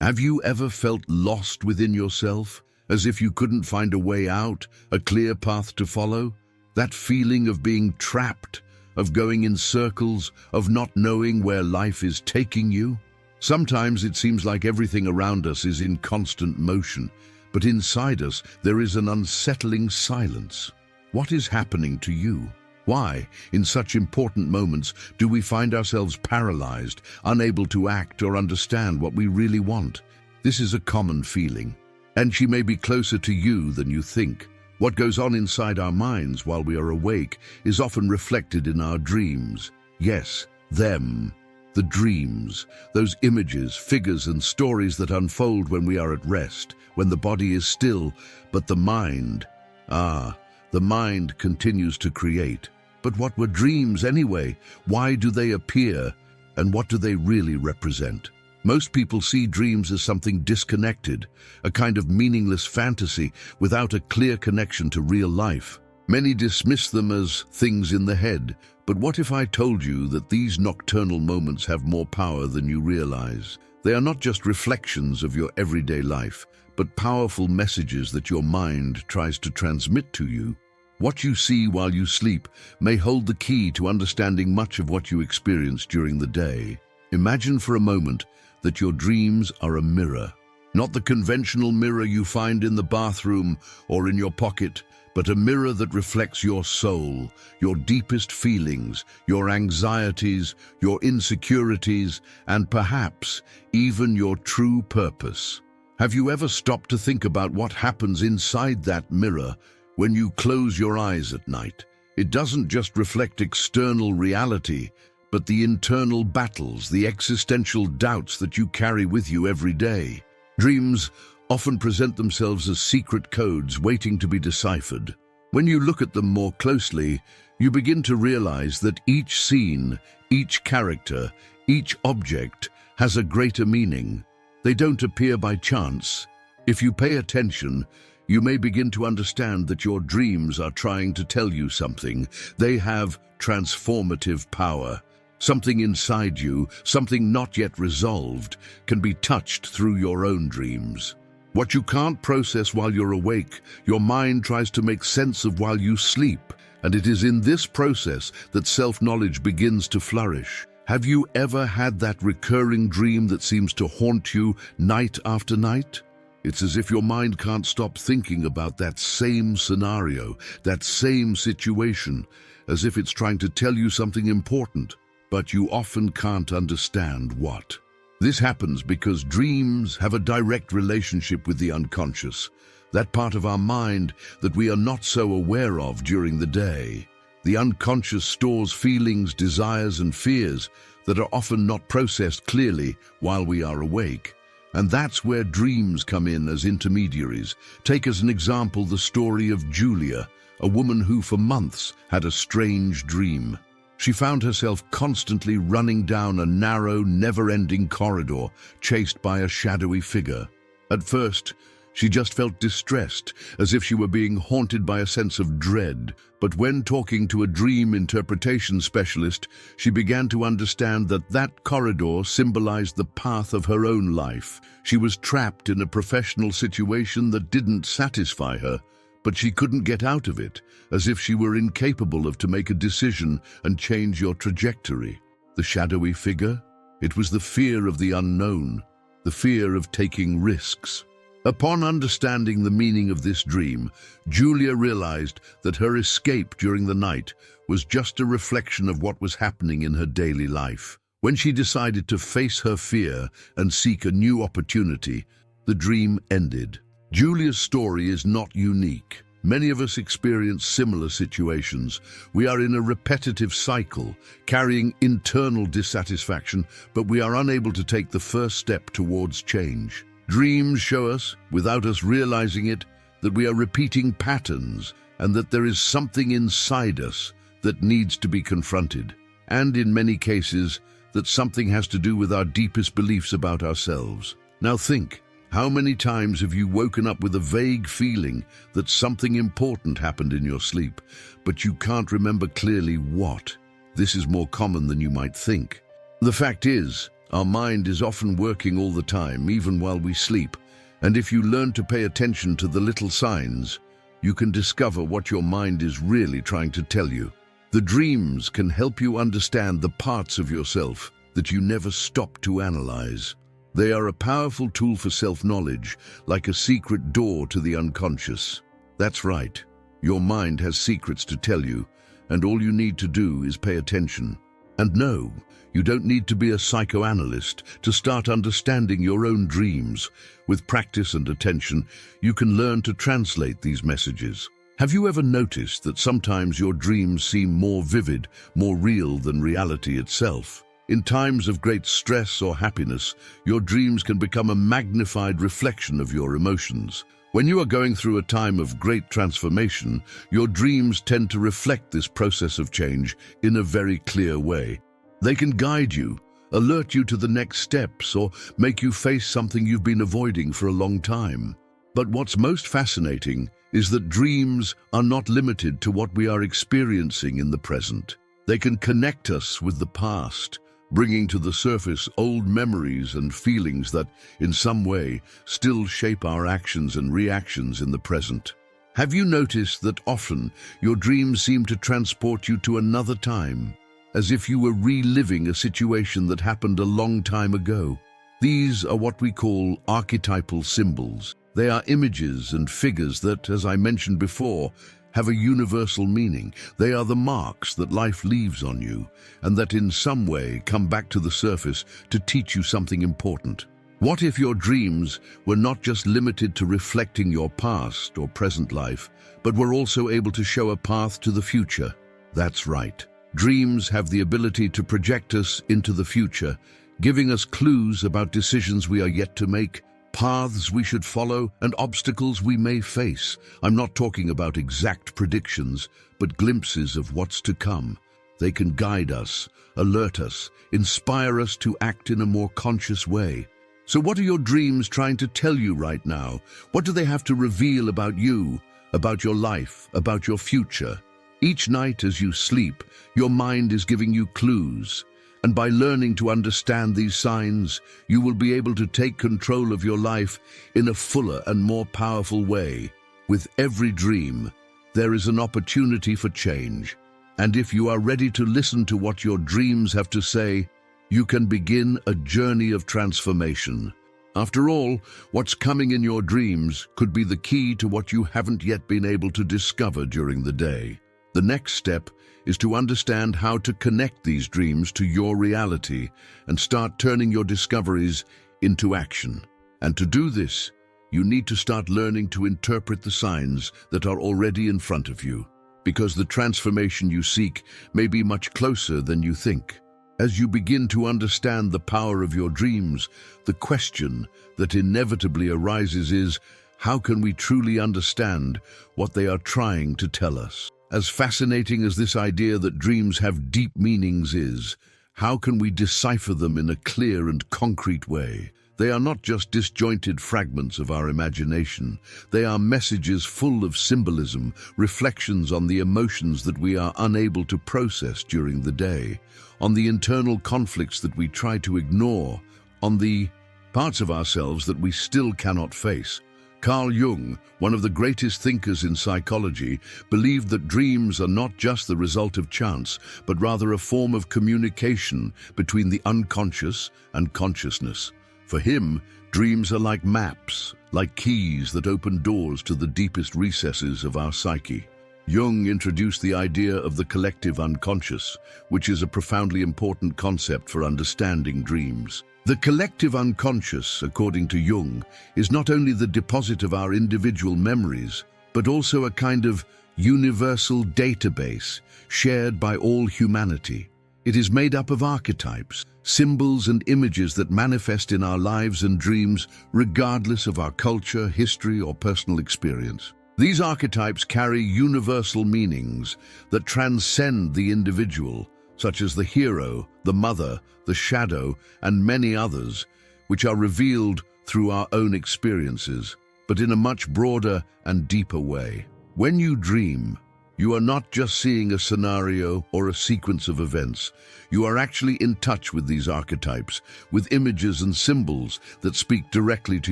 Have you ever felt lost within yourself, as if you couldn't find a way out, a clear path to follow? That feeling of being trapped, of going in circles, of not knowing where life is taking you? Sometimes it seems like everything around us is in constant motion, but inside us there is an unsettling silence. What is happening to you? Why, in such important moments, do we find ourselves paralyzed, unable to act or understand what we really want? This is a common feeling, and she may be closer to you than you think. What goes on inside our minds while we are awake is often reflected in our dreams. Yes, them. The dreams, those images, figures and stories that unfold when we are at rest, when the body is still, but the mind, the mind continues to create. But what were dreams anyway? Why do they appear? And what do they really represent? Most people see dreams as something disconnected, a kind of meaningless fantasy without a clear connection to real life. Many dismiss them as things in the head. But what if I told you that these nocturnal moments have more power than you realize? They are not just reflections of your everyday life, but powerful messages that your mind tries to transmit to you. What you see while you sleep may hold the key to understanding much of what you experience during the day. Imagine for a moment that your dreams are a mirror. Not the conventional mirror you find in the bathroom or in your pocket, but a mirror that reflects your soul, your deepest feelings, your anxieties, your insecurities, and perhaps even your true purpose. Have you ever stopped to think about what happens inside that mirror when you close your eyes at night? It doesn't just reflect external reality, but the internal battles, the existential doubts that you carry with you every day. Dreams often present themselves as secret codes waiting to be deciphered. When you look at them more closely, you begin to realize that each scene, each character, each object has a greater meaning. They don't appear by chance. If you pay attention, you may begin to understand that your dreams are trying to tell you something. They have transformative power. Something inside you, something not yet resolved, can be touched through your own dreams. What you can't process while you're awake, your mind tries to make sense of while you sleep, and it is in this process that self-knowledge begins to flourish. Have you ever had that recurring dream that seems to haunt you night after night? It's as if your mind can't stop thinking about that same scenario, that same situation, as if it's trying to tell you something important, but you often can't understand what. This happens because dreams have a direct relationship with the unconscious, that part of our mind that we are not so aware of during the day. The unconscious stores feelings, desires, and fears that are often not processed clearly while we are awake. And that's where dreams come in as intermediaries. Take as an example the story of Julia, a woman who for months had a strange dream. She found herself constantly running down a narrow, never-ending corridor, chased by a shadowy figure. At first, she just felt distressed, as if she were being haunted by a sense of dread. But when talking to a dream interpretation specialist, she began to understand that that corridor symbolized the path of her own life. She was trapped in a professional situation that didn't satisfy her, but she couldn't get out of it, as if she were incapable of to make a decision and change your trajectory. The shadowy figure? It was the fear of the unknown, the fear of taking risks. Upon understanding the meaning of this dream, Julia realized that her escape during the night was just a reflection of what was happening in her daily life. When she decided to face her fear and seek a new opportunity, the dream ended. Julia's story is not unique. Many of us experience similar situations. We are in a repetitive cycle, carrying internal dissatisfaction, but we are unable to take the first step towards change. Dreams show us, without us realizing it, that we are repeating patterns and that there is something inside us that needs to be confronted. And in many cases, that something has to do with our deepest beliefs about ourselves. Now think, how many times have you woken up with a vague feeling that something important happened in your sleep, but you can't remember clearly what? This is more common than you might think. The fact is, Our mind is often working all the time, even while we sleep. And if you learn to pay attention to the little signs, you can discover what your mind is really trying to tell you. The dreams can help you understand the parts of yourself that you never stop to analyze. They are a powerful tool for self-knowledge, like a secret door to the unconscious. That's right. Your mind has secrets to tell you, and all you need to do is pay attention. And no, you don't need to be a psychoanalyst to start understanding your own dreams. With practice and attention, you can learn to translate these messages. Have you ever noticed that sometimes your dreams seem more vivid, more real than reality itself? In times of great stress or happiness, your dreams can become a magnified reflection of your emotions. When you are going through a time of great transformation, your dreams tend to reflect this process of change in a very clear way. They can guide you, alert you to the next steps, or make you face something you've been avoiding for a long time. But what's most fascinating is that dreams are not limited to what we are experiencing in the present. They can connect us with the past, bringing to the surface old memories and feelings that, in some way, still shape our actions and reactions in the present. Have you noticed that often your dreams seem to transport you to another time, as if you were reliving a situation that happened a long time ago? These are what we call archetypal symbols. They are images and figures that, as I mentioned before, have a universal meaning. They are the marks that life leaves on you, and that in some way come back to the surface to teach you something important. What if your dreams were not just limited to reflecting your past or present life, but were also able to show a path to the future? That's right. Dreams have the ability to project us into the future, giving us clues about decisions we are yet to make, paths we should follow, and obstacles we may face. I'm not talking about exact predictions, but glimpses of what's to come. They can guide us, alert us, inspire us to act in a more conscious way. So what are your dreams trying to tell you right now? What do they have to reveal about you, about your life, about your future? Each night as you sleep, your mind is giving you clues. And by learning to understand these signs, you will be able to take control of your life in a fuller and more powerful way. With every dream, there is an opportunity for change. And if you are ready to listen to what your dreams have to say, you can begin a journey of transformation. After all, what's coming in your dreams could be the key to what you haven't yet been able to discover during the day. The next step is to understand how to connect these dreams to your reality and start turning your discoveries into action. And to do this, you need to start learning to interpret the signs that are already in front of you, because the transformation you seek may be much closer than you think. As you begin to understand the power of your dreams, the question that inevitably arises is, how can we truly understand what they are trying to tell us? As fascinating as this idea that dreams have deep meanings is, how can we decipher them in a clear and concrete way? They are not just disjointed fragments of our imagination. They are messages full of symbolism, reflections on the emotions that we are unable to process during the day, on the internal conflicts that we try to ignore, on the parts of ourselves that we still cannot face. Carl Jung, one of the greatest thinkers in psychology, believed that dreams are not just the result of chance, but rather a form of communication between the unconscious and consciousness. For him, dreams are like maps, like keys that open doors to the deepest recesses of our psyche. Jung introduced the idea of the collective unconscious, which is a profoundly important concept for understanding dreams. The collective unconscious, according to Jung, is not only the deposit of our individual memories, but also a kind of universal database shared by all humanity. It is made up of archetypes, symbols and images that manifest in our lives and dreams regardless of our culture, history, or personal experience. These archetypes carry universal meanings that transcend the individual, such as the hero, the mother, the shadow, and many others, which are revealed through our own experiences, but in a much broader and deeper way. When you dream, You are not just seeing a scenario or a sequence of events. You are actually in touch with these archetypes, with images and symbols that speak directly to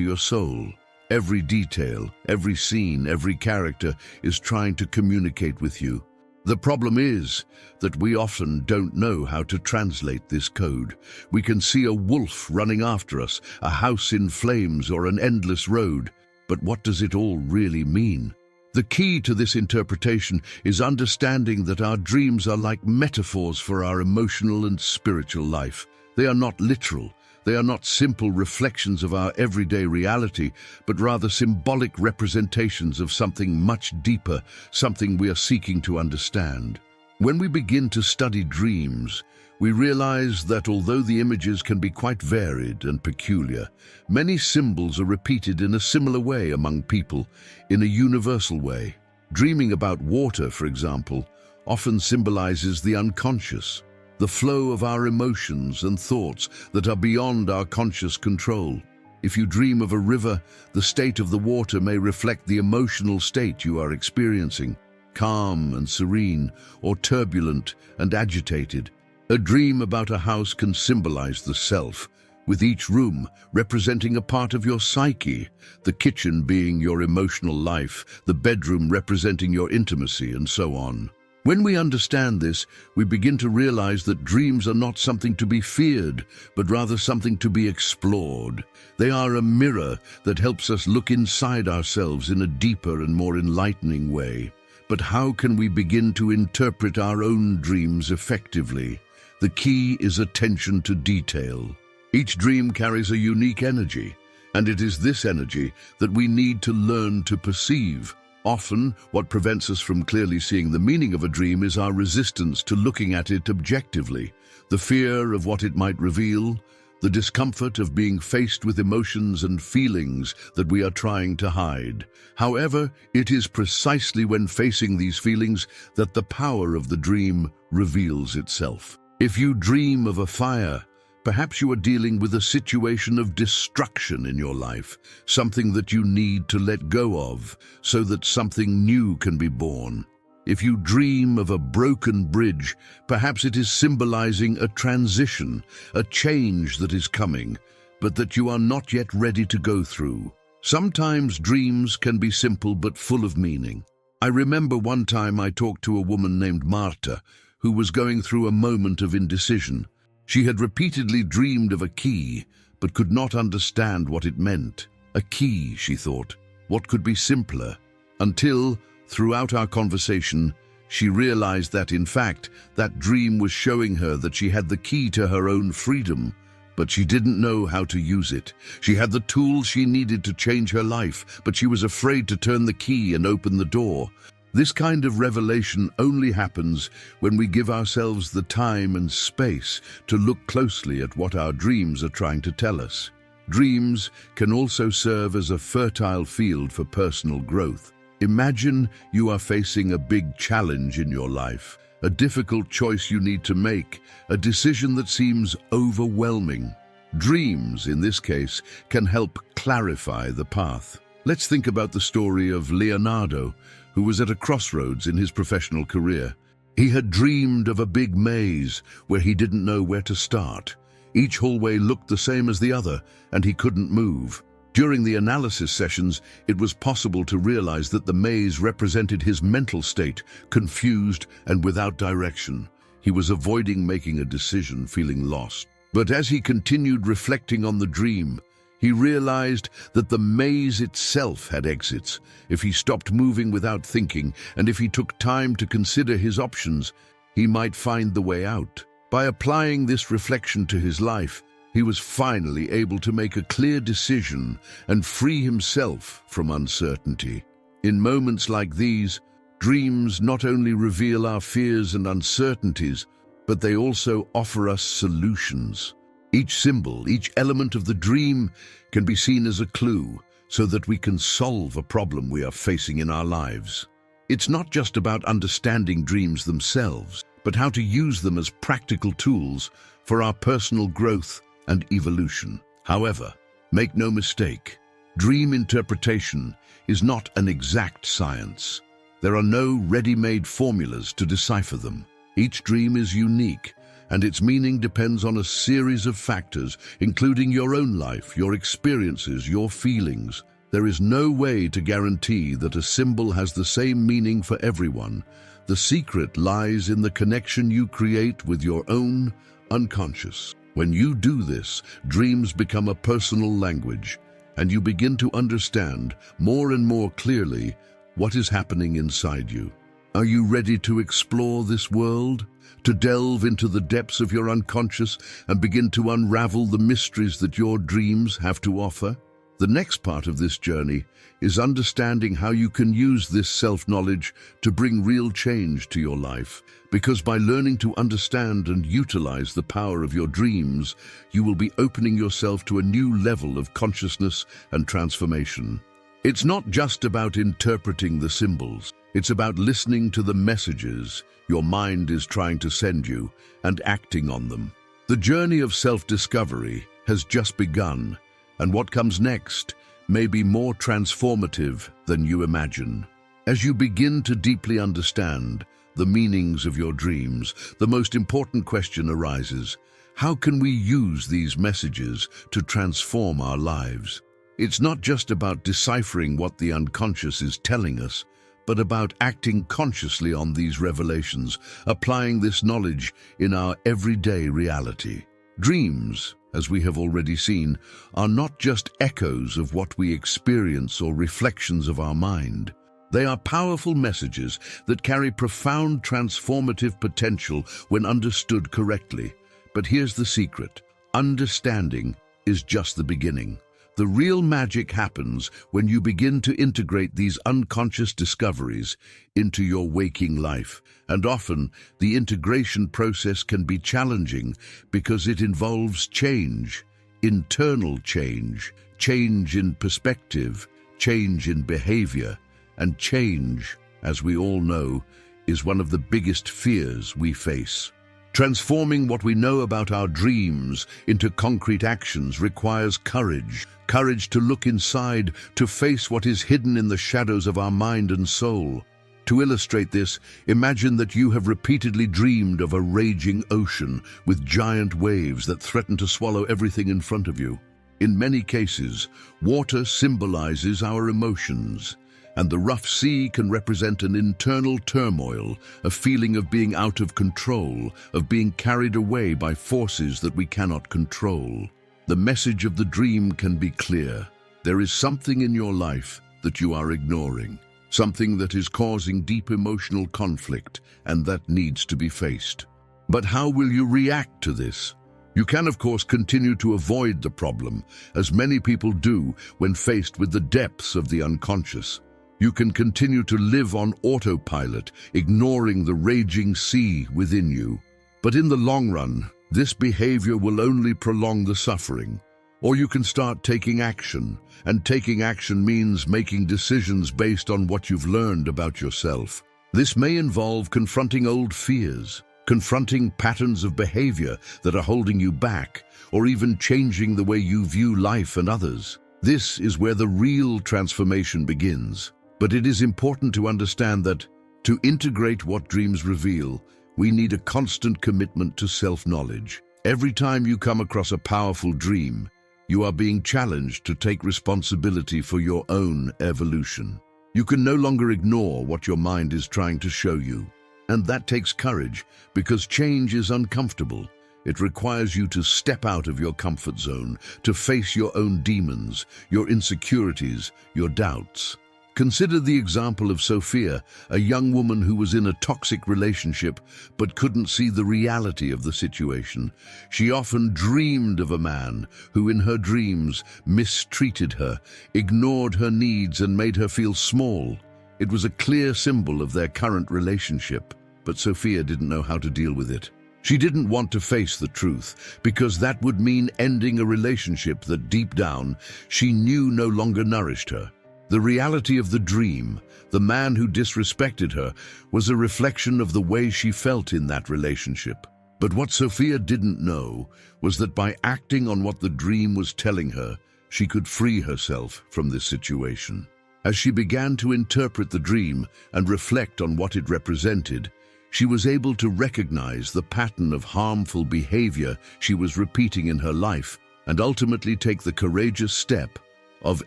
your soul. Every detail, every scene, every character is trying to communicate with you. The problem is that we often don't know how to translate this code. We can see a wolf running after us, a house in flames, or an endless road. But what does it all really mean? The key to this interpretation is understanding that our dreams are like metaphors for our emotional and spiritual life. They are not literal. They are not simple reflections of our everyday reality, but rather symbolic representations of something much deeper, something we are seeking to understand. When we begin to study dreams, we realize that although the images can be quite varied and peculiar, many symbols are repeated in a similar way among people, in a universal way. Dreaming about water, for example, often symbolizes the unconscious, the flow of our emotions and thoughts that are beyond our conscious control. If you dream of a river, the state of the water may reflect the emotional state you are experiencing, calm and serene, or turbulent and agitated. A dream about a house can symbolize the self, with each room representing a part of your psyche, the kitchen being your emotional life, the bedroom representing your intimacy, and so on. When we understand this, we begin to realize that dreams are not something to be feared, but rather something to be explored. They are a mirror that helps us look inside ourselves in a deeper and more enlightening way. But how can we begin to interpret our own dreams effectively? The key is attention to detail. Each dream carries a unique energy, and it is this energy that we need to learn to perceive. Often, what prevents us from clearly seeing the meaning of a dream is our resistance to looking at it objectively, the fear of what it might reveal, the discomfort of being faced with emotions and feelings that we are trying to hide. However, it is precisely when facing these feelings that the power of the dream reveals itself. If you dream of a fire, perhaps you are dealing with a situation of destruction in your life, something that you need to let go of so that something new can be born. If you dream of a broken bridge, perhaps it is symbolizing a transition, a change that is coming, but that you are not yet ready to go through. Sometimes dreams can be simple but full of meaning. I remember one time I talked to a woman named Marta, who was going through a moment of indecision. She had repeatedly dreamed of a key, but could not understand what it meant. A key, she thought. What could be simpler? Until, throughout our conversation, she realized that, in fact, that dream was showing her that she had the key to her own freedom, but she didn't know how to use it. She had the tools she needed to change her life, but she was afraid to turn the key and open the door. This kind of revelation only happens when we give ourselves the time and space to look closely at what our dreams are trying to tell us. Dreams can also serve as a fertile field for personal growth. Imagine you are facing a big challenge in your life, a difficult choice you need to make, a decision that seems overwhelming. Dreams, in this case, can help clarify the path. Let's think about the story of Leonardo, who was at a crossroads in his professional career. He had dreamed of a big maze where he didn't know where to start. Each hallway looked the same as the other, and he couldn't move. During the analysis sessions, it was possible to realize that the maze represented his mental state, confused and without direction. He was avoiding making a decision, feeling lost. But as he continued reflecting on the dream, he realized that the maze itself had exits. If he stopped moving without thinking, and if he took time to consider his options, he might find the way out. By applying this reflection to his life, he was finally able to make a clear decision and free himself from uncertainty. In moments like these, dreams not only reveal our fears and uncertainties, but they also offer us solutions. Each symbol, each element of the dream can be seen as a clue so that we can solve a problem we are facing in our lives. It's not just about understanding dreams themselves, but how to use them as practical tools for our personal growth and evolution. However, make no mistake, dream interpretation is not an exact science. There are no ready-made formulas to decipher them. Each dream is unique, and its meaning depends on a series of factors, including your own life, your experiences, your feelings. There is no way to guarantee that a symbol has the same meaning for everyone. The secret lies in the connection you create with your own unconscious. When you do this, dreams become a personal language, and you begin to understand more and more clearly what is happening inside you. Are you ready to explore this world? To delve into the depths of your unconscious and begin to unravel the mysteries that your dreams have to offer? The next part of this journey is understanding how you can use this self-knowledge to bring real change to your life. Because by learning to understand and utilize the power of your dreams, you will be opening yourself to a new level of consciousness and transformation. It's not just about interpreting the symbols. It's about listening to the messages your mind is trying to send you and acting on them. The journey of self-discovery has just begun, and what comes next may be more transformative than you imagine. As you begin to deeply understand the meanings of your dreams, the most important question arises: how can we use these messages to transform our lives? It's not just about deciphering what the unconscious is telling us, but about acting consciously on these revelations, applying this knowledge in our everyday reality. Dreams, as we have already seen, are not just echoes of what we experience or reflections of our mind. They are powerful messages that carry profound transformative potential when understood correctly. But here's the secret: understanding is just the beginning. The real magic happens when you begin to integrate these unconscious discoveries into your waking life. And often, the integration process can be challenging because it involves change, internal change, change in perspective, change in behavior, and change, as we all know, is one of the biggest fears we face. Transforming what we know about our dreams into concrete actions requires courage. Courage to look inside, to face what is hidden in the shadows of our mind and soul. To illustrate this, imagine that you have repeatedly dreamed of a raging ocean with giant waves that threaten to swallow everything in front of you. In many cases, water symbolizes our emotions, and the rough sea can represent an internal turmoil, a feeling of being out of control, of being carried away by forces that we cannot control. The message of the dream can be clear. There is something in your life that you are ignoring, something that is causing deep emotional conflict and that needs to be faced. But how will you react to this? You can, of course, continue to avoid the problem, as many people do when faced with the depths of the unconscious. You can continue to live on autopilot, ignoring the raging sea within you. But in the long run, this behavior will only prolong the suffering. Or you can start taking action, and taking action means making decisions based on what you've learned about yourself. This may involve confronting old fears, confronting patterns of behavior that are holding you back, or even changing the way you view life and others. This is where the real transformation begins. But it is important to understand that, to integrate what dreams reveal, we need a constant commitment to self-knowledge. Every time you come across a powerful dream, you are being challenged to take responsibility for your own evolution. You can no longer ignore what your mind is trying to show you. And that takes courage, because change is uncomfortable. It requires you to step out of your comfort zone, to face your own demons, your insecurities, your doubts. Consider the example of Sophia, a young woman who was in a toxic relationship but couldn't see the reality of the situation. She often dreamed of a man who, in her dreams, mistreated her, ignored her needs, and made her feel small. It was a clear symbol of their current relationship, but Sophia didn't know how to deal with it. She didn't want to face the truth, because that would mean ending a relationship that deep down she knew no longer nourished her. The reality of the dream, the man who disrespected her, was a reflection of the way she felt in that relationship. But what Sophia didn't know was that by acting on what the dream was telling her, she could free herself from this situation. As she began to interpret the dream and reflect on what it represented, she was able to recognize the pattern of harmful behavior she was repeating in her life and ultimately take the courageous step of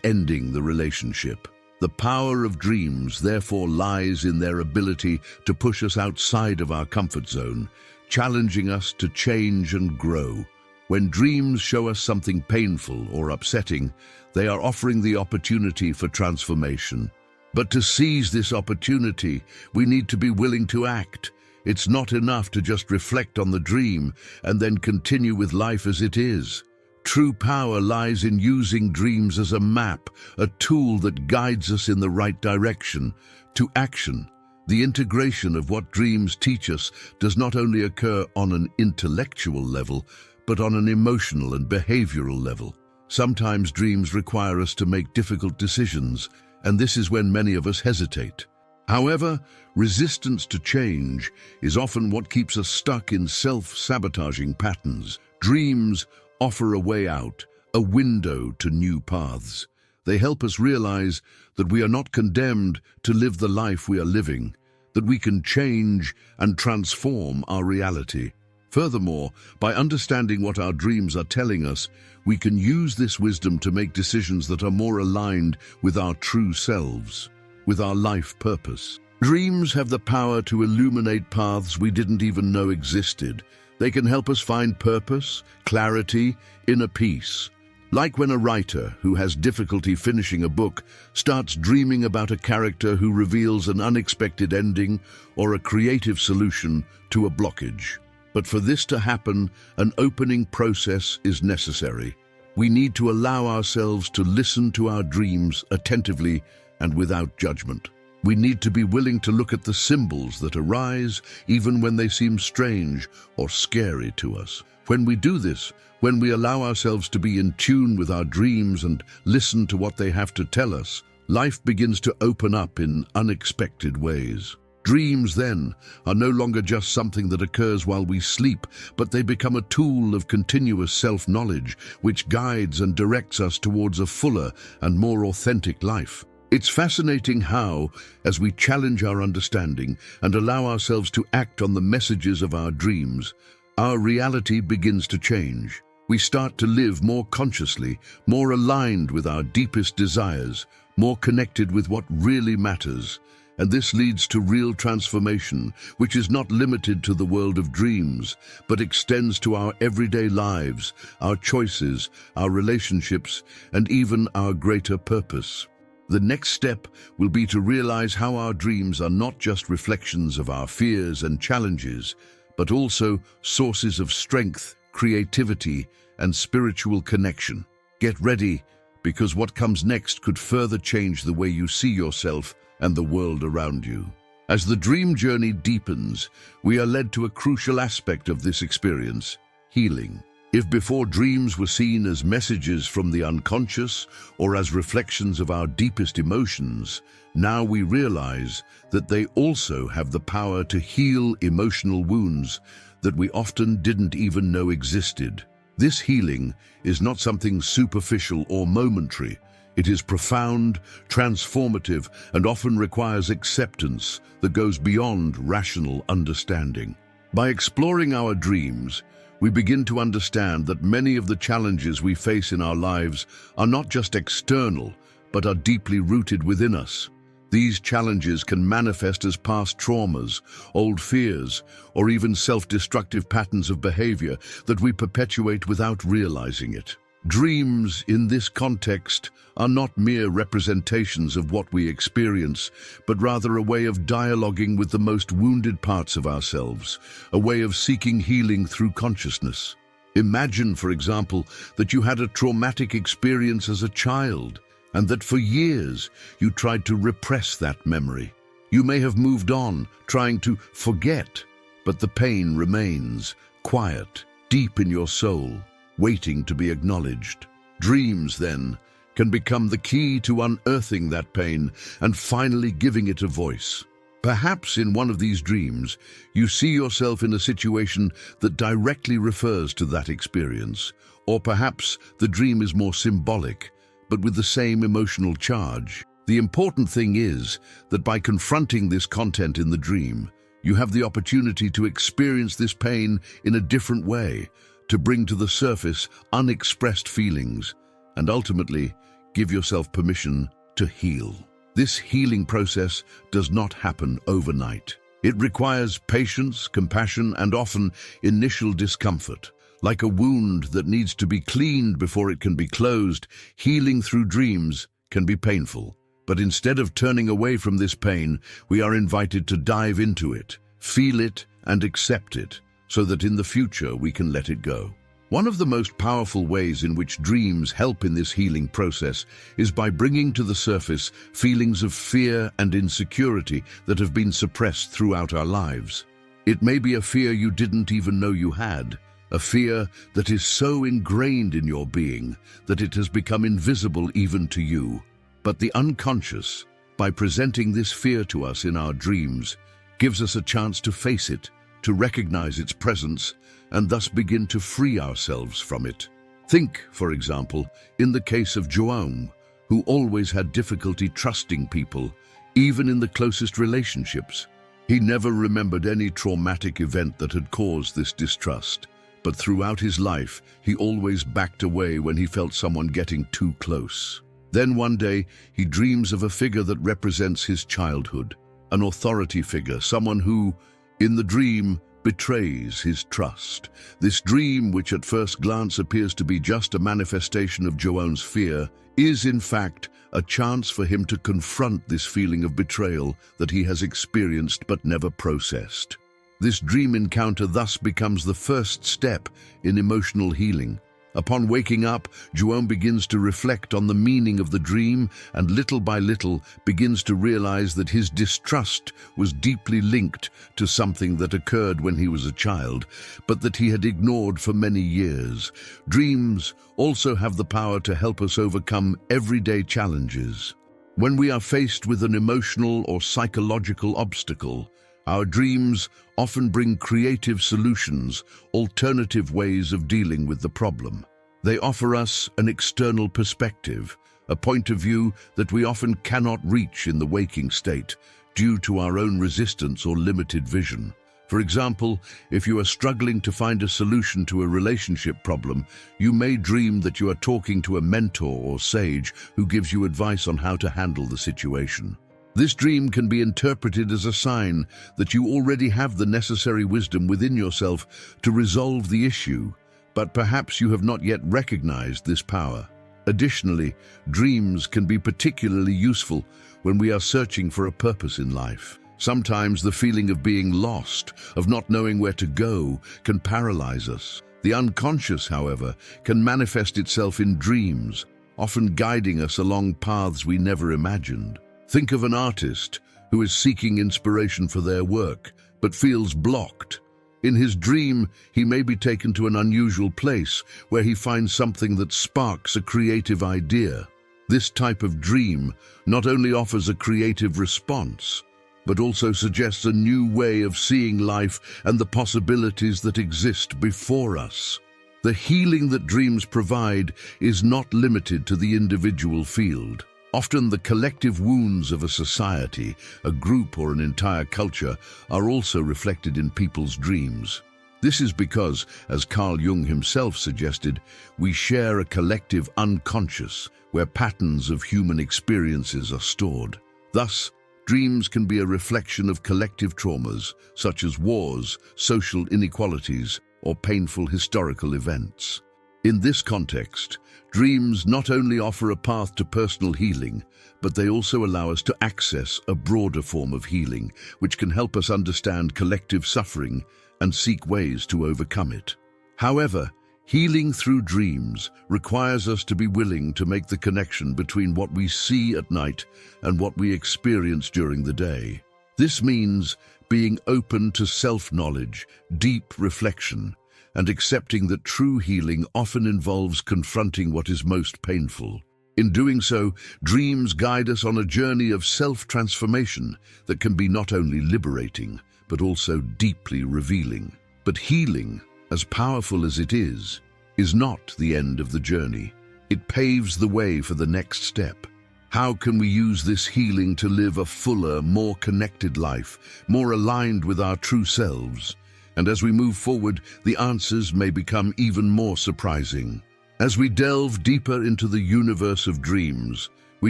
ending the relationship. The power of dreams therefore lies in their ability to push us outside of our comfort zone, challenging us to change and grow. When dreams show us something painful or upsetting, they are offering the opportunity for transformation. But to seize this opportunity, we need to be willing to act. It's not enough to just reflect on the dream and then continue with life as it is. True power lies in using dreams as a map, a tool that guides us in the right direction, to action. The integration of what dreams teach us does not only occur on an intellectual level, but on an emotional and behavioral level. Sometimes dreams require us to make difficult decisions, and this is when many of us hesitate. However, resistance to change is often what keeps us stuck in self-sabotaging patterns. Dreams offer a way out, a window to new paths. They help us realize that we are not condemned to live the life we are living, that we can change and transform our reality. Furthermore, by understanding what our dreams are telling us, we can use this wisdom to make decisions that are more aligned with our true selves, with our life purpose. Dreams have the power to illuminate paths we didn't even know existed. They can help us find purpose, clarity, inner peace. Like when a writer who has difficulty finishing a book starts dreaming about a character who reveals an unexpected ending or a creative solution to a blockage. But for this to happen, an opening process is necessary. We need to allow ourselves to listen to our dreams attentively and without judgment. We need to be willing to look at the symbols that arise even when they seem strange or scary to us. When we do this, when we allow ourselves to be in tune with our dreams and listen to what they have to tell us, life begins to open up in unexpected ways. Dreams, then, are no longer just something that occurs while we sleep, but they become a tool of continuous self-knowledge, which guides and directs us towards a fuller and more authentic life. It's fascinating how, as we challenge our understanding and allow ourselves to act on the messages of our dreams, our reality begins to change. We start to live more consciously, more aligned with our deepest desires, more connected with what really matters. And this leads to real transformation, which is not limited to the world of dreams, but extends to our everyday lives, our choices, our relationships, and even our greater purpose. The next step will be to realize how our dreams are not just reflections of our fears and challenges, but also sources of strength, creativity, and spiritual connection. Get ready, because what comes next could further change the way you see yourself and the world around you. As the dream journey deepens, we are led to a crucial aspect of this experience: healing. If before dreams were seen as messages from the unconscious or as reflections of our deepest emotions, now we realize that they also have the power to heal emotional wounds that we often didn't even know existed. This healing is not something superficial or momentary. It is profound, transformative, and often requires acceptance that goes beyond rational understanding. By exploring our dreams, we begin to understand that many of the challenges we face in our lives are not just external, but are deeply rooted within us. These challenges can manifest as past traumas, old fears, or even self-destructive patterns of behavior that we perpetuate without realizing it. Dreams, in this context, are not mere representations of what we experience, but rather a way of dialoguing with the most wounded parts of ourselves, a way of seeking healing through consciousness. Imagine, for example, that you had a traumatic experience as a child, and that for years you tried to repress that memory. You may have moved on, trying to forget, but the pain remains, quiet, deep in your soul, waiting to be acknowledged. Dreams, then, can become the key to unearthing that pain and finally giving it a voice. Perhaps in one of these dreams, you see yourself in a situation that directly refers to that experience, or perhaps the dream is more symbolic, but with the same emotional charge. The important thing is that by confronting this content in the dream, you have the opportunity to experience this pain in a different way, to bring to the surface unexpressed feelings, and ultimately give yourself permission to heal. This healing process does not happen overnight. It requires patience, compassion, and often initial discomfort. Like a wound that needs to be cleaned before it can be closed, healing through dreams can be painful. But instead of turning away from this pain, we are invited to dive into it, feel it, and accept it, so that in the future we can let it go. One of the most powerful ways in which dreams help in this healing process is by bringing to the surface feelings of fear and insecurity that have been suppressed throughout our lives. It may be a fear you didn't even know you had, a fear that is so ingrained in your being that it has become invisible even to you. But the unconscious, by presenting this fear to us in our dreams, gives us a chance to face it, to recognize its presence, and thus begin to free ourselves from it. Think, for example, in the case of Jung, who always had difficulty trusting people, even in the closest relationships. He never remembered any traumatic event that had caused this distrust, but throughout his life, he always backed away when he felt someone getting too close. Then one day, he dreams of a figure that represents his childhood, an authority figure, someone who, in the dream, betrays his trust. This dream, which at first glance appears to be just a manifestation of Jung's fear, is in fact a chance for him to confront this feeling of betrayal that he has experienced but never processed. This dream encounter thus becomes the first step in emotional healing. Upon waking up, Jung begins to reflect on the meaning of the dream and little by little begins to realize that his distrust was deeply linked to something that occurred when he was a child, but that he had ignored for many years. Dreams also have the power to help us overcome everyday challenges. When we are faced with an emotional or psychological obstacle, our dreams often bring creative solutions, alternative ways of dealing with the problem. They offer us an external perspective, a point of view that we often cannot reach in the waking state due to our own resistance or limited vision. For example, if you are struggling to find a solution to a relationship problem, you may dream that you are talking to a mentor or sage who gives you advice on how to handle the situation. This dream can be interpreted as a sign that you already have the necessary wisdom within yourself to resolve the issue, but perhaps you have not yet recognized this power. Additionally, dreams can be particularly useful when we are searching for a purpose in life. Sometimes the feeling of being lost, of not knowing where to go, can paralyze us. The unconscious, however, can manifest itself in dreams, often guiding us along paths we never imagined. Think of an artist who is seeking inspiration for their work, but feels blocked. In his dream, he may be taken to an unusual place where he finds something that sparks a creative idea. This type of dream not only offers a creative response, but also suggests a new way of seeing life and the possibilities that exist before us. The healing that dreams provide is not limited to the individual field. Often the collective wounds of a society, a group, or an entire culture are also reflected in people's dreams. This is because, as Carl Jung himself suggested, we share a collective unconscious where patterns of human experiences are stored. Thus, dreams can be a reflection of collective traumas, such as wars, social inequalities, or painful historical events. In this context, dreams not only offer a path to personal healing, but they also allow us to access a broader form of healing, which can help us understand collective suffering and seek ways to overcome it. However, healing through dreams requires us to be willing to make the connection between what we see at night and what we experience during the day. This means being open to self-knowledge, deep reflection, and accepting that true healing often involves confronting what is most painful. In doing so, dreams guide us on a journey of self-transformation that can be not only liberating, but also deeply revealing. But healing, as powerful as it is not the end of the journey. It paves the way for the next step. How can we use this healing to live a fuller, more connected life, more aligned with our true selves? And as we move forward, the answers may become even more surprising. As we delve deeper into the universe of dreams, we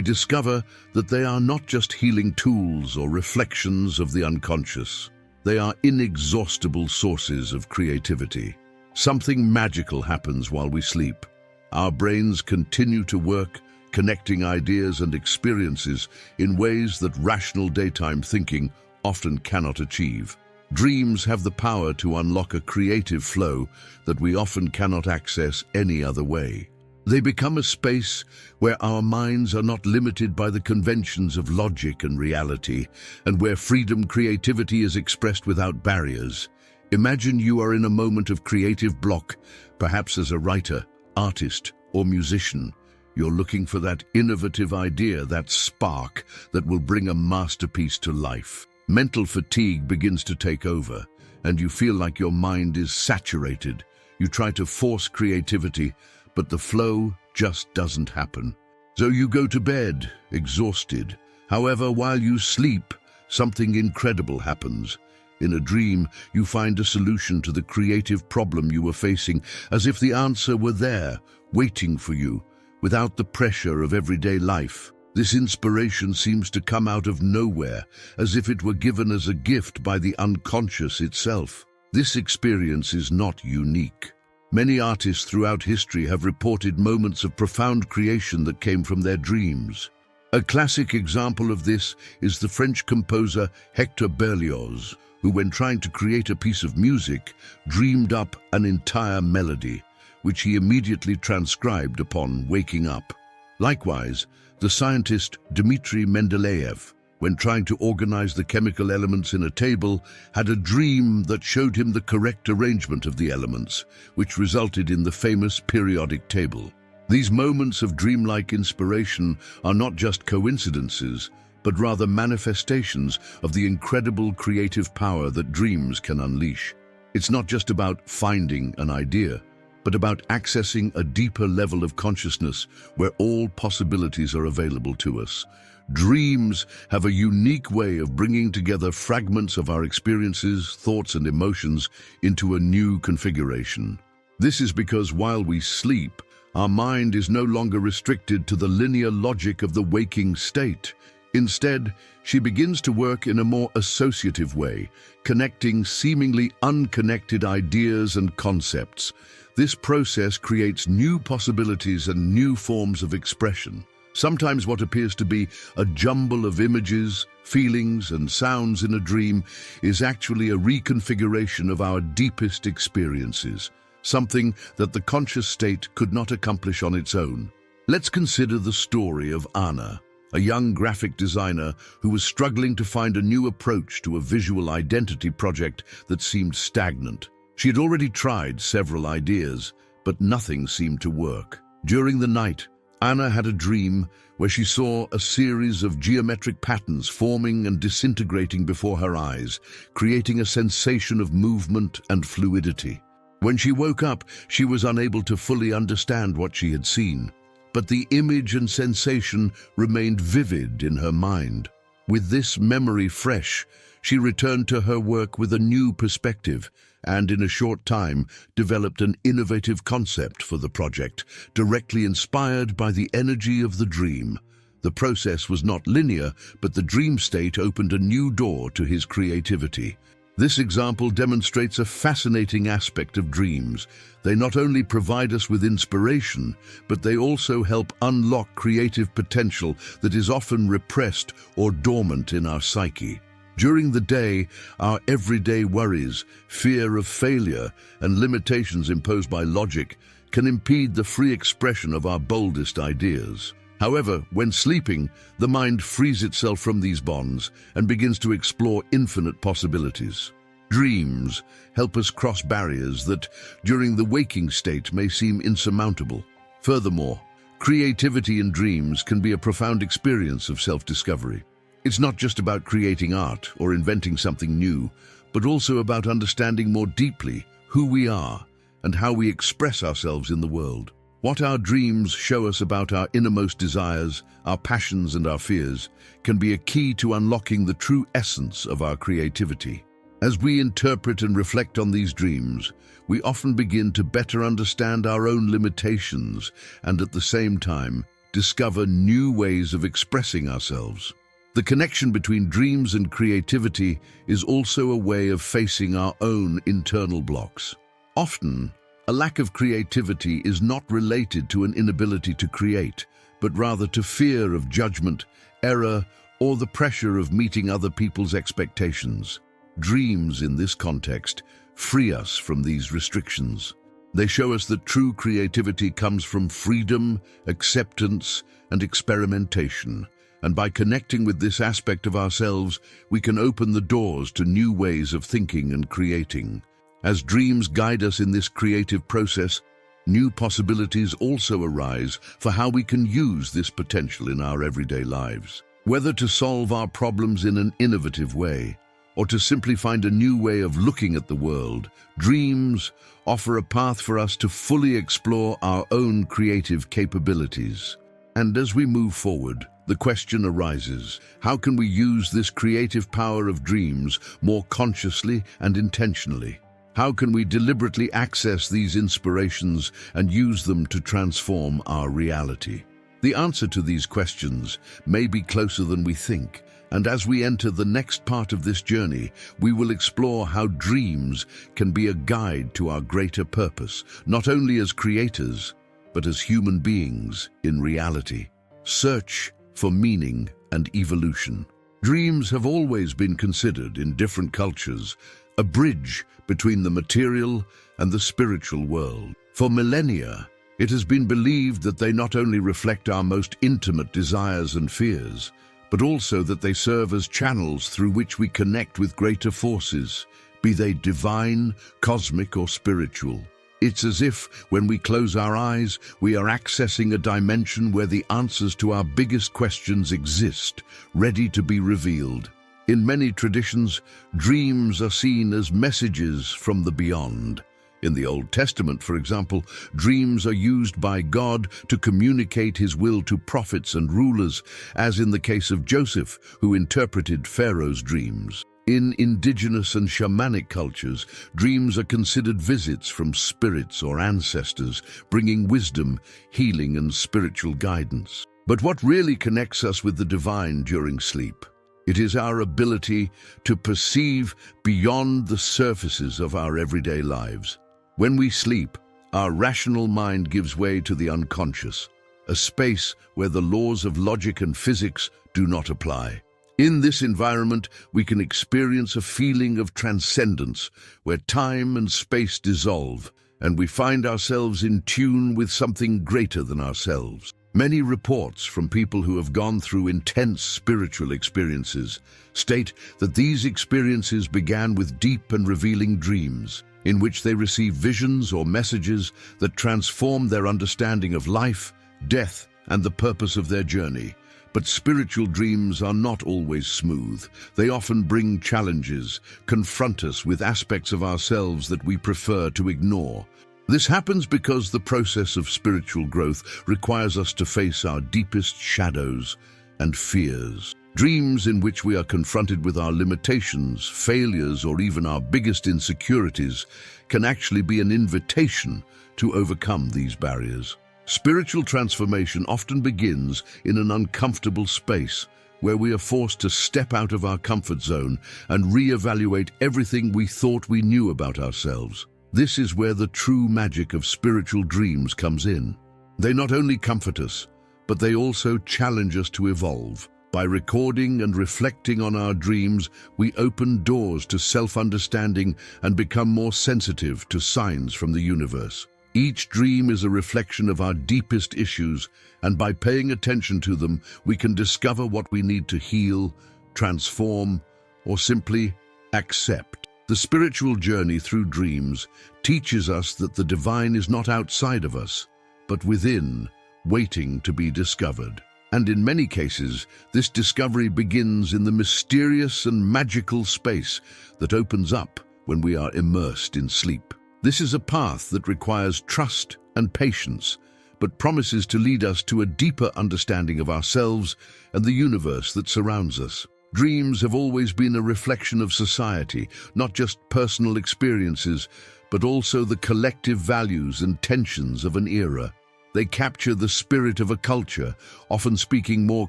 discover that they are not just healing tools or reflections of the unconscious. They are inexhaustible sources of creativity. Something magical happens while we sleep. Our brains continue to work, connecting ideas and experiences in ways that rational daytime thinking often cannot achieve. Dreams have the power to unlock a creative flow that we often cannot access any other way. They become a space where our minds are not limited by the conventions of logic and reality, and where creativity is expressed without barriers. Imagine you are in a moment of creative block, perhaps as a writer, artist, or musician. You're looking for that innovative idea, that spark that will bring a masterpiece to life. Mental fatigue begins to take over, and you feel like your mind is saturated. You try to force creativity, but the flow just doesn't happen. So you go to bed, exhausted. However, while you sleep, something incredible happens. In a dream, you find a solution to the creative problem you were facing, as if the answer were there, waiting for you, without the pressure of everyday life. This inspiration seems to come out of nowhere, as if it were given as a gift by the unconscious itself. This experience is not unique. Many artists throughout history have reported moments of profound creation that came from their dreams. A classic example of this is the French composer Hector Berlioz, who, when trying to create a piece of music, dreamed up an entire melody, which he immediately transcribed upon waking up. Likewise, the scientist Dmitri Mendeleev, when trying to organize the chemical elements in a table, had a dream that showed him the correct arrangement of the elements, which resulted in the famous periodic table. These moments of dreamlike inspiration are not just coincidences, but rather manifestations of the incredible creative power that dreams can unleash. It's not just about finding an idea, but about accessing a deeper level of consciousness where all possibilities are available to us. Dreams have a unique way of bringing together fragments of our experiences, thoughts, and emotions into a new configuration. This is because while we sleep, our mind is no longer restricted to the linear logic of the waking state. Instead, she begins to work in a more associative way, connecting seemingly unconnected ideas and concepts. This process creates new possibilities and new forms of expression. Sometimes what appears to be a jumble of images, feelings, and sounds in a dream is actually a reconfiguration of our deepest experiences, something that the conscious state could not accomplish on its own. Let's consider the story of Anna, a young graphic designer who was struggling to find a new approach to a visual identity project that seemed stagnant. She had already tried several ideas, but nothing seemed to work. During the night, Anna had a dream where she saw a series of geometric patterns forming and disintegrating before her eyes, creating a sensation of movement and fluidity. When she woke up, she was unable to fully understand what she had seen, but the image and sensation remained vivid in her mind. With this memory fresh, she returned to her work with a new perspective and, in a short time, developed an innovative concept for the project, directly inspired by the energy of the dream. The process was not linear, but the dream state opened a new door to his creativity. This example demonstrates a fascinating aspect of dreams. They not only provide us with inspiration, but they also help unlock creative potential that is often repressed or dormant in our psyche. During the day, our everyday worries, fear of failure, and limitations imposed by logic can impede the free expression of our boldest ideas. However, when sleeping, the mind frees itself from these bonds and begins to explore infinite possibilities. Dreams help us cross barriers that, during the waking state, may seem insurmountable. Furthermore, creativity in dreams can be a profound experience of self-discovery. It's not just about creating art or inventing something new, but also about understanding more deeply who we are and how we express ourselves in the world. What our dreams show us about our innermost desires, our passions and our fears can be a key to unlocking the true essence of our creativity. As we interpret and reflect on these dreams, we often begin to better understand our own limitations and at the same time discover new ways of expressing ourselves. The connection between dreams and creativity is also a way of facing our own internal blocks. Often, a lack of creativity is not related to an inability to create, but rather to fear of judgment, error, or the pressure of meeting other people's expectations. Dreams, in this context, free us from these restrictions. They show us that true creativity comes from freedom, acceptance, and experimentation. And by connecting with this aspect of ourselves, we can open the doors to new ways of thinking and creating. As dreams guide us in this creative process, new possibilities also arise for how we can use this potential in our everyday lives. Whether to solve our problems in an innovative way, or to simply find a new way of looking at the world, dreams offer a path for us to fully explore our own creative capabilities. And as we move forward, the question arises, how can we use this creative power of dreams more consciously and intentionally? How can we deliberately access these inspirations and use them to transform our reality? The answer to these questions may be closer than we think, and as we enter the next part of this journey, we will explore how dreams can be a guide to our greater purpose, not only as creators, but as human beings in reality. Search for meaning and evolution. Dreams have always been considered in different cultures a bridge between the material and the spiritual world. For millennia, it has been believed that they not only reflect our most intimate desires and fears, but also that they serve as channels through which we connect with greater forces, be they divine, cosmic, or spiritual. It's as if, when we close our eyes, we are accessing a dimension where the answers to our biggest questions exist, ready to be revealed. In many traditions, dreams are seen as messages from the beyond. In the Old Testament, for example, dreams are used by God to communicate his will to prophets and rulers, as in the case of Joseph, who interpreted Pharaoh's dreams. In indigenous and shamanic cultures, dreams are considered visits from spirits or ancestors, bringing wisdom, healing, and spiritual guidance. But what really connects us with the divine during sleep? It is our ability to perceive beyond the surfaces of our everyday lives. When we sleep, our rational mind gives way to the unconscious, a space where the laws of logic and physics do not apply. In this environment, we can experience a feeling of transcendence, where time and space dissolve, and we find ourselves in tune with something greater than ourselves. Many reports from people who have gone through intense spiritual experiences state that these experiences began with deep and revealing dreams, in which they receive visions or messages that transform their understanding of life, death, and the purpose of their journey. But spiritual dreams are not always smooth. They often bring challenges, confront us with aspects of ourselves that we prefer to ignore. This happens because the process of spiritual growth requires us to face our deepest shadows and fears. Dreams in which we are confronted with our limitations, failures, or even our biggest insecurities can actually be an invitation to overcome these barriers. Spiritual transformation often begins in an uncomfortable space where we are forced to step out of our comfort zone and reevaluate everything we thought we knew about ourselves. This is where the true magic of spiritual dreams comes in. They not only comfort us, but they also challenge us to evolve. By recording and reflecting on our dreams, we open doors to self-understanding and become more sensitive to signs from the universe. Each dream is a reflection of our deepest issues, and by paying attention to them, we can discover what we need to heal, transform, or simply accept. The spiritual journey through dreams teaches us that the divine is not outside of us, but within, waiting to be discovered. And in many cases, this discovery begins in the mysterious and magical space that opens up when we are immersed in sleep. This is a path that requires trust and patience, but promises to lead us to a deeper understanding of ourselves and the universe that surrounds us. Dreams have always been a reflection of society, not just personal experiences, but also the collective values and tensions of an era. They capture the spirit of a culture, often speaking more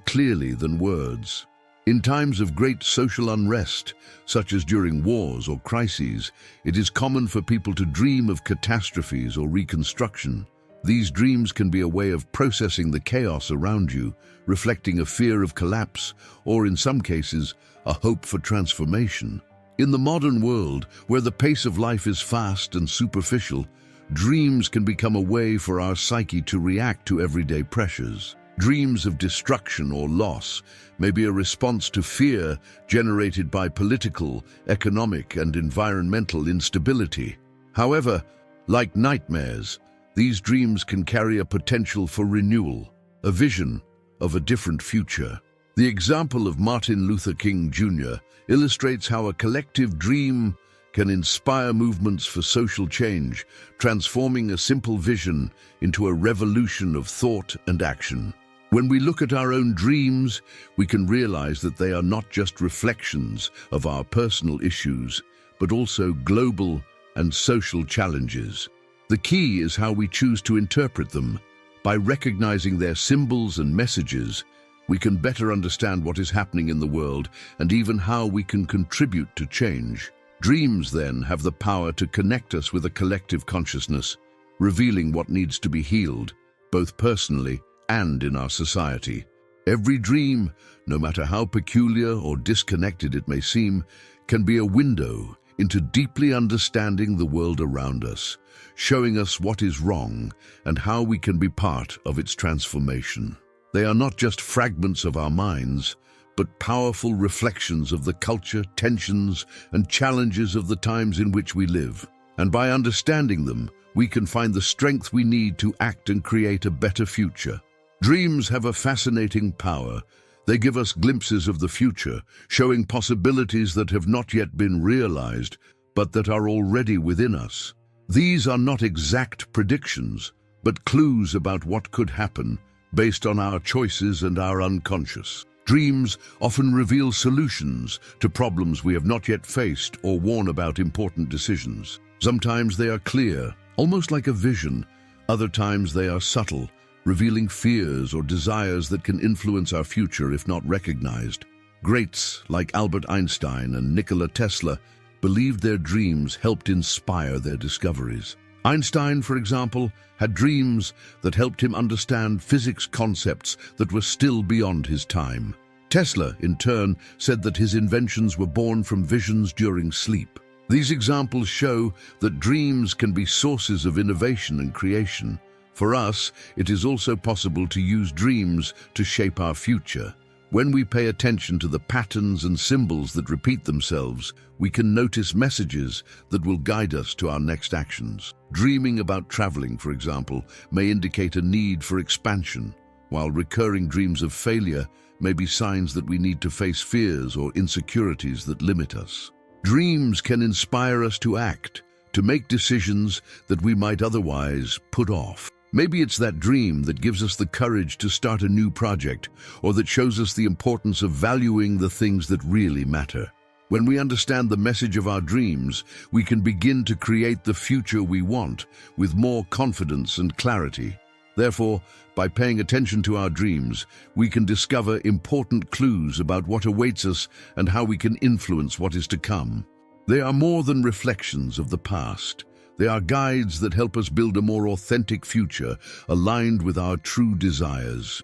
clearly than words. In times of great social unrest, such as during wars or crises, it is common for people to dream of catastrophes or reconstruction. These dreams can be a way of processing the chaos around you, reflecting a fear of collapse, or in some cases, a hope for transformation. In the modern world, where the pace of life is fast and superficial, dreams can become a way for our psyche to react to everyday pressures. Dreams of destruction or loss may be a response to fear generated by political, economic, and environmental instability. However, like nightmares, these dreams can carry a potential for renewal, a vision of a different future. The example of Martin Luther King Jr. illustrates how a collective dream can inspire movements for social change, transforming a simple vision into a revolution of thought and action. When we look at our own dreams, we can realize that they are not just reflections of our personal issues, but also global and social challenges. The key is how we choose to interpret them. By recognizing their symbols and messages, we can better understand what is happening in the world and even how we can contribute to change. Dreams, then, have the power to connect us with a collective consciousness, revealing what needs to be healed, both personally and in our society. Every dream, no matter how peculiar or disconnected it may seem, can be a window into deeply understanding the world around us, showing us what is wrong and how we can be part of its transformation. They are not just fragments of our minds, but powerful reflections of the culture, tensions, and challenges of the times in which we live. And by understanding them, we can find the strength we need to act and create a better future. Dreams have a fascinating power. They give us glimpses of the future, showing possibilities that have not yet been realized, but that are already within us. These are not exact predictions, but clues about what could happen based on our choices and our unconscious. Dreams often reveal solutions to problems we have not yet faced or warn about important decisions. Sometimes they are clear, almost like a vision. Other times they are subtle, revealing fears or desires that can influence our future if not recognized. Greats like Albert Einstein and Nikola Tesla believed their dreams helped inspire their discoveries. Einstein, for example, had dreams that helped him understand physics concepts that were still beyond his time. Tesla, in turn, said that his inventions were born from visions during sleep. These examples show that dreams can be sources of innovation and creation. For us, it is also possible to use dreams to shape our future. When we pay attention to the patterns and symbols that repeat themselves, we can notice messages that will guide us to our next actions. Dreaming about traveling, for example, may indicate a need for expansion, while recurring dreams of failure may be signs that we need to face fears or insecurities that limit us. Dreams can inspire us to act, to make decisions that we might otherwise put off. Maybe it's that dream that gives us the courage to start a new project, or that shows us the importance of valuing the things that really matter. When we understand the message of our dreams, we can begin to create the future we want with more confidence and clarity. Therefore, by paying attention to our dreams, we can discover important clues about what awaits us and how we can influence what is to come. They are more than reflections of the past. They are guides that help us build a more authentic future, aligned with our true desires.